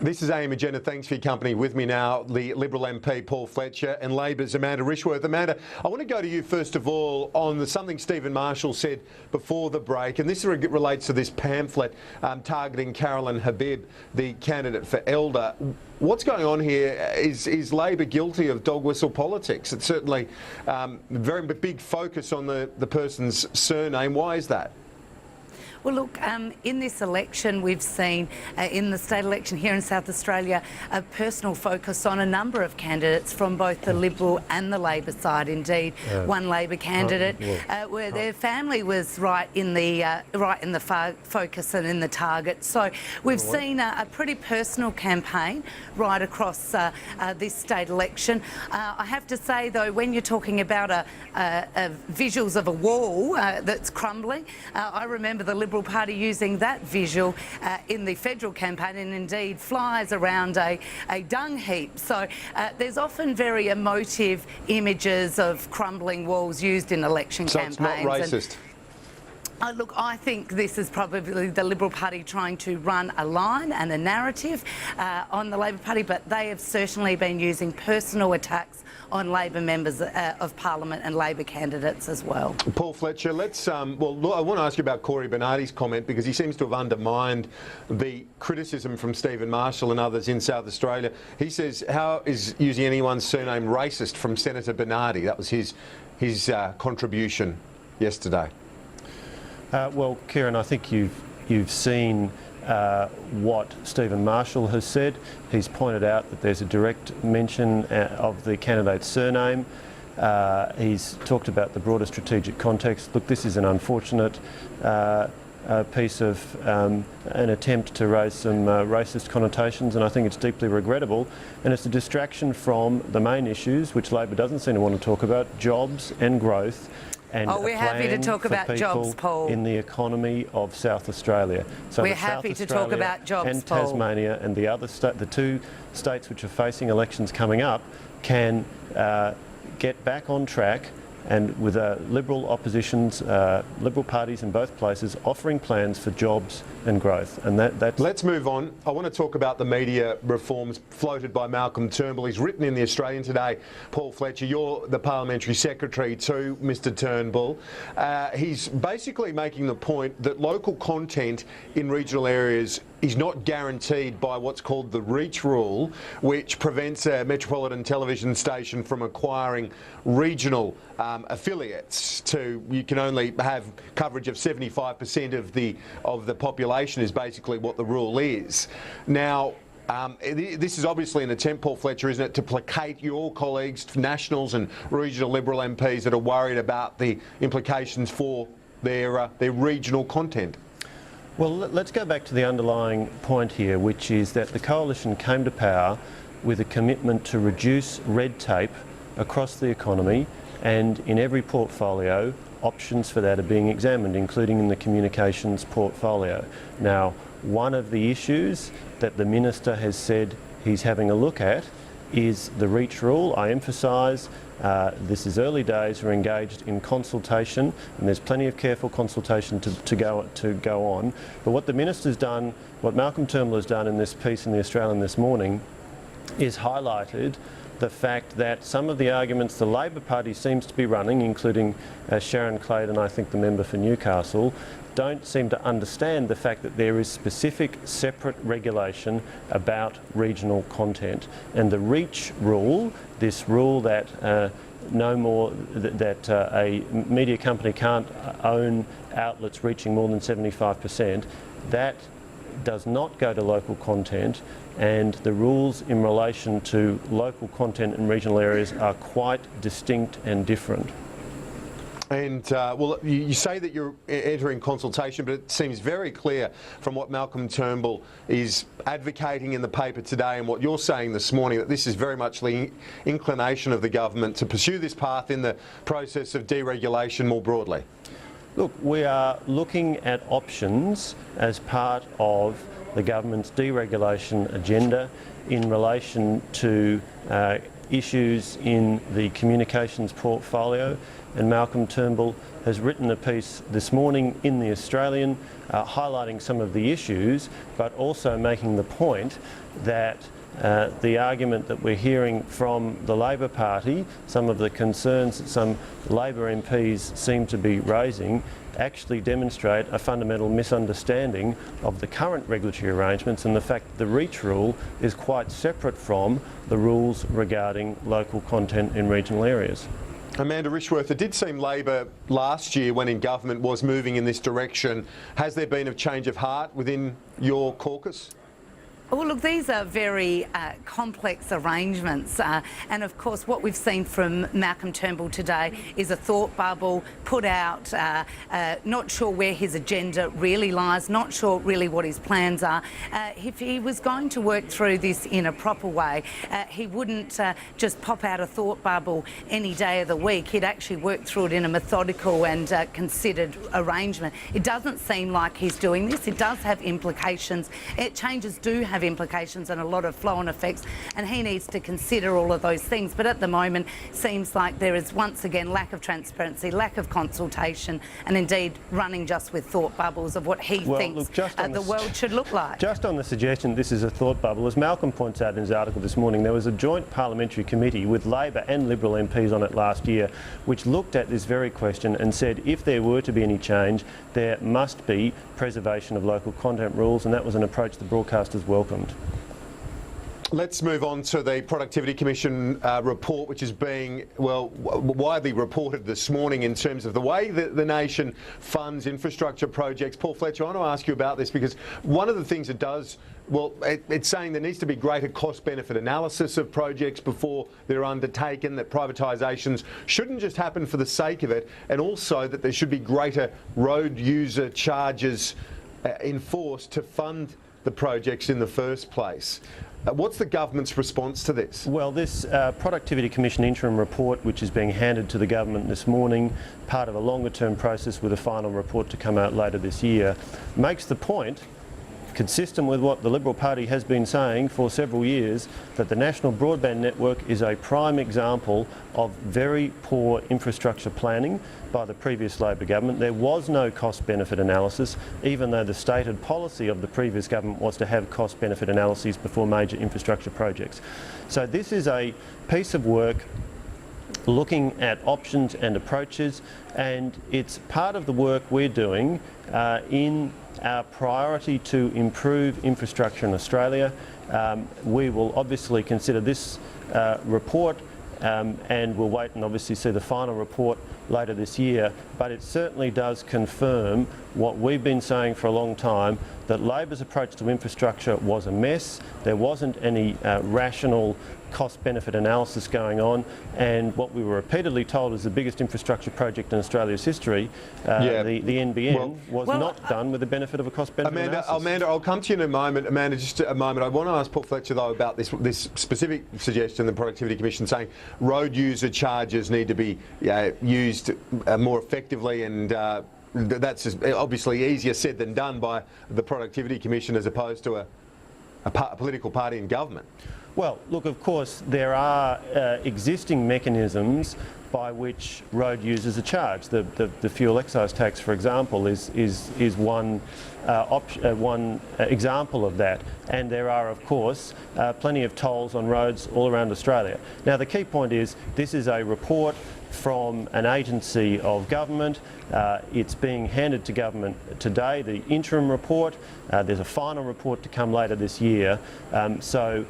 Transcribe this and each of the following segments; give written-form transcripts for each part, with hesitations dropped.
This is AM Agenda. Thanks for your company. With me now, the Liberal MP Paul Fletcher and Labor's Amanda Rishworth. Amanda, I want to go to you first of all on something Stephen Marshall said before the break, and this relates to this pamphlet targeting Carolyn Habib, the candidate for Elder. What's going on here? Is Labor guilty of dog whistle politics? It's certainly very big focus on the person's surname. Why is that? Well, look, in this election, we've seen, in the state election here in South Australia, a personal focus on a number of candidates from both the Liberal and the Labor side. Indeed, one Labor candidate where their family was right in the focus and in the target. So we've seen a pretty personal campaign right across this state election. I have to say, though, when you're talking about visuals of a wall that's crumbling, I remember the Liberal Party using that visual in the federal campaign, and indeed flies around a dung heap. So there's often very emotive images of crumbling walls used in election campaigns. So it's not racist? Look, I think this is probably the Liberal Party trying to run a line and a narrative on the Labor Party, but they have certainly been using personal attacks on Labor members of Parliament and Labor candidates as well. Paul Fletcher, let's well, look, I want to ask you about Corey Bernardi's comment, because he seems to have undermined the criticism from Stephen Marshall and others in South Australia. He says, how is using anyone's surname racist from Senator Bernardi? That was his contribution yesterday. Well, Kieran, I think you've seen what Stephen Marshall has said. He's pointed out that there's a direct mention of the candidate's surname. He's talked about the broader strategic context. Look, this is an unfortunate piece of an attempt to raise some racist connotations, and I think it's deeply regrettable. And it's a distraction from the main issues, which Labor doesn't seem to want to talk about: jobs and growth. And we're happy to talk about jobs, Paul. In the economy of South Australia. So we're happy to talk about jobs, and Paul. Tasmania and the other the two states which are facing elections coming up can get back on track, and with Liberal oppositions, Liberal parties in both places offering plans for jobs and growth. And that's... Let's move on. I want to talk about the media reforms floated by Malcolm Turnbull. He's written in The Australian today. Paul Fletcher, you're the Parliamentary Secretary to Mr Turnbull. He's basically making the point that local content in regional areas is not guaranteed by what's called the reach rule, which prevents a metropolitan television station from acquiring regional affiliates. You can only have coverage of 75% of the population is basically what the rule is. Now, this is obviously an attempt, Paul Fletcher, isn't it, to placate your colleagues, nationals and regional Liberal MPs that are worried about the implications for their regional content. Well, let's go back to the underlying point here, which is that the Coalition came to power with a commitment to reduce red tape across the economy, and in every portfolio, options for that are being examined, including in the communications portfolio. Now, one of the issues that the Minister has said he's having a look at is the reach rule. I emphasise this is early days. We're engaged in consultation, and there's plenty of careful consultation to go on. But what the Minister's done, what Malcolm Turnbull has done in this piece in The Australian this morning, is highlighted the fact that some of the arguments the Labor Party seems to be running, including Sharon Clayton, I think the member for Newcastle, don't seem to understand the fact that there is specific separate regulation about regional content. And the reach rule, this rule that a media company can't own outlets reaching more than 75%, that does not go to local content, and the rules in relation to local content in regional areas are quite distinct and different. And, well, you say that you're entering consultation, but it seems very clear from what Malcolm Turnbull is advocating in the paper today and what you're saying this morning, that this is very much the inclination of the government to pursue this path in the process of deregulation more broadly. Look, we are looking at options as part of the government's deregulation agenda in relation to issues in the communications portfolio, and Malcolm Turnbull has written a piece this morning in The Australian highlighting some of the issues, but also making the point that the argument that we're hearing from the Labor Party, some of the concerns that some Labor MPs seem to be raising, actually demonstrate a fundamental misunderstanding of the current regulatory arrangements and the fact that the REACH rule is quite separate from the rules regarding local content in regional areas. Amanda Rishworth, it did seem Labor last year when in government was moving in this direction. Has there been a change of heart within your caucus? Well, look, these are very complex arrangements. And of course, what we've seen from Malcolm Turnbull today is a thought bubble put out, not sure where his agenda really lies, not sure really what his plans are. If he was going to work through this in a proper way, he wouldn't just pop out a thought bubble any day of the week. He'd actually work through it in a methodical and considered arrangement. It doesn't seem like he's doing this. It does have implications. Changes do have implications and a lot of flow-on effects, and he needs to consider all of those things. But at the moment, seems like there is once again lack of transparency, lack of consultation, and indeed running just with thought bubbles of what he thinks the world should look like. Just on the suggestion this is a thought bubble, as Malcolm points out in his article this morning, there was a joint parliamentary committee with Labor and Liberal MPs on it last year, which looked at this very question and said if there were to be any change, there must be preservation of local content rules, and that was an approach the broadcasters welcomed. Let's move on to the Productivity Commission report, which is being, well, widely reported this morning in terms of the way that the nation funds infrastructure projects. Paul Fletcher, I want to ask you about this because one of the things it does, well, it's saying there needs to be greater cost-benefit analysis of projects before they're undertaken, that privatisations shouldn't just happen for the sake of it, and also that there should be greater road user charges enforced to fund the projects in the first place. What's the government's response to this? Well, this Productivity Commission interim report, which is being handed to the government this morning, part of a longer term process with a final report to come out later this year, makes the point, consistent with what the Liberal Party has been saying for several years, that the National Broadband Network is a prime example of very poor infrastructure planning by the previous Labor government. There was no cost-benefit analysis, even though the stated policy of the previous government was to have cost-benefit analyses before major infrastructure projects. So this is a piece of work looking at options and approaches, and it's part of the work we're doing in our priority to improve infrastructure in Australia. We will obviously consider this report and we'll wait and obviously see the final report later this year, but it certainly does confirm what we've been saying for a long time, that Labor's approach to infrastructure was a mess. There wasn't any rational cost-benefit analysis going on, and what we were repeatedly told is the biggest infrastructure project in Australia's history, the NBN, was not done with the benefit of a cost-benefit analysis. Amanda, I'll come to you in a moment. Amanda, just a moment. I want to ask Paul Fletcher, though, about this specific suggestion, the Productivity Commission saying road user charges need to be used more effectively, and that's obviously easier said than done by the Productivity Commission as opposed to a political party in government. Well, look, of course, there are existing mechanisms by which road users are charged. The fuel excise tax, for example, is one example of that. And there are, of course, plenty of tolls on roads all around Australia. Now, the key point is this is a report from an agency of government. It's being handed to government today, the interim report. There's a final report to come later this year. So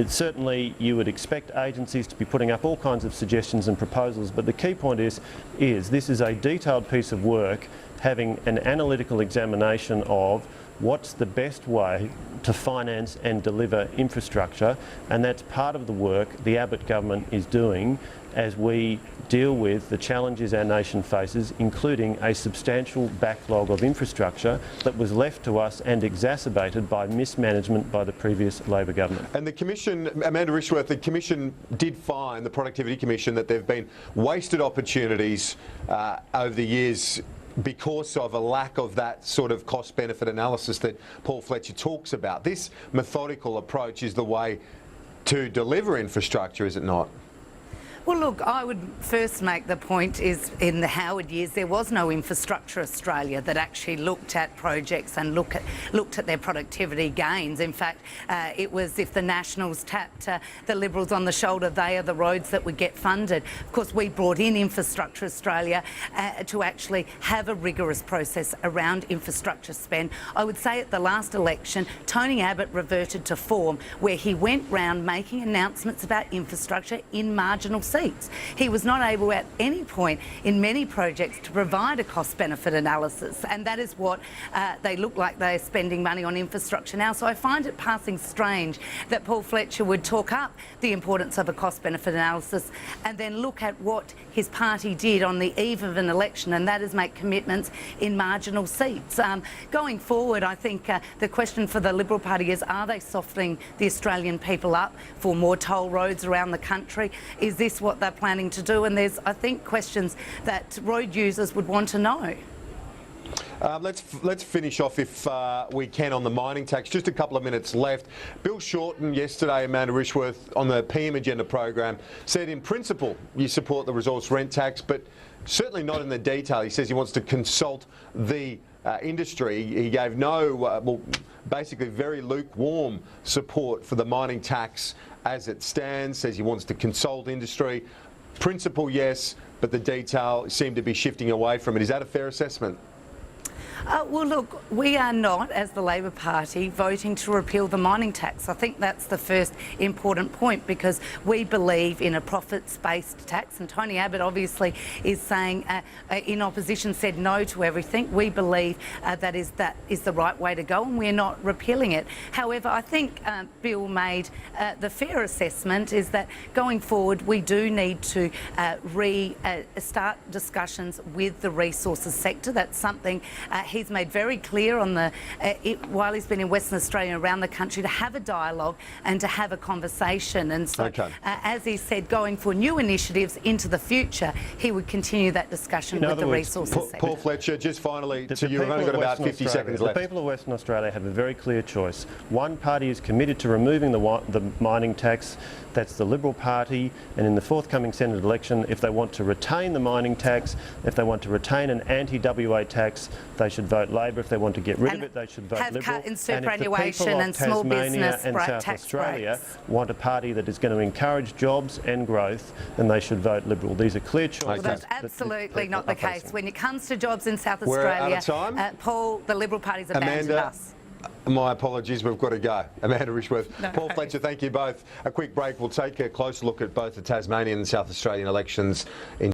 certainly you would expect agencies to be putting up all kinds of suggestions and proposals, but the key point is this is a detailed piece of work having an analytical examination of what's the best way to finance and deliver infrastructure, and that's part of the work the Abbott government is doing as we deal with the challenges our nation faces, including a substantial backlog of infrastructure that was left to us and exacerbated by mismanagement by the previous Labor government. And the Commission, Amanda Rishworth, the Commission did find, the Productivity Commission, that there have been wasted opportunities over the years because of a lack of that sort of cost-benefit analysis that Paul Fletcher talks about. This methodical approach is the way to deliver infrastructure, is it not? Well, look, I would first make the point is in the Howard years there was no Infrastructure Australia that actually looked at projects and looked at their productivity gains. In fact, it was if the Nationals tapped the Liberals on the shoulder, they are the roads that would get funded. Of course, we brought in Infrastructure Australia to actually have a rigorous process around infrastructure spend. I would say at the last election, Tony Abbott reverted to form where he went round making announcements about infrastructure in marginal seats. He was not able at any point in many projects to provide a cost-benefit analysis, and that is what they look like they're spending money on infrastructure now. So I find it passing strange that Paul Fletcher would talk up the importance of a cost-benefit analysis and then look at what his party did on the eve of an election, and that is make commitments in marginal seats. Going forward, I think the question for the Liberal Party is, are they softening the Australian people up for more toll roads around the country? Is this what they're planning to do? And there's, I think, questions that road users would want to know. Let's finish off, if we can, on the mining tax. Just a couple of minutes left. Bill Shorten yesterday, Amanda Rishworth, on the PM Agenda program, said in principle you support the resource rent tax, but certainly not in the detail. He says he wants to consult the industry. He gave no, well, basically very lukewarm support for the mining tax as it stands. Says he wants to consult industry. Principle, yes, but the detail seemed to be shifting away from it. Is that a fair assessment? Well, look, we are not, as the Labor Party, voting to repeal the mining tax. I think that's the first important point, because we believe in a profits-based tax, and Tony Abbott obviously is saying, in opposition, said no to everything. We believe that is the right way to go, and we're not repealing it. However, I think Bill made the fair assessment is that going forward we do need to start discussions with the resources sector. That's something he's made very clear on the while he's been in Western Australia and around the country, to have a dialogue and to have a conversation. And so, as he said, going for new initiatives into the future, he would continue that discussion with the resources sector. Paul Fletcher, just finally to you, we've only got about 50 seconds left. The people of Western Australia have a very clear choice. One party is committed to removing the mining tax. That's the Liberal Party, and in the forthcoming Senate election, if they want to retain the mining tax, if they want to retain an anti-WA tax, they should vote Labor. If they want to get rid of it, they should vote Liberal. Cut in superannuation and small business and South Australia want a party that is going to encourage jobs and growth, then they should vote Liberal. These are clear choices. Well, that's absolutely not the case. When it comes to jobs in South We're Australia, out of time. Paul, the Liberal Party's abandoned us. My apologies, we've got to go. Amanda Rishworth, Paul Fletcher, thank you both. A quick break. We'll take a closer look at both the Tasmanian and South Australian elections in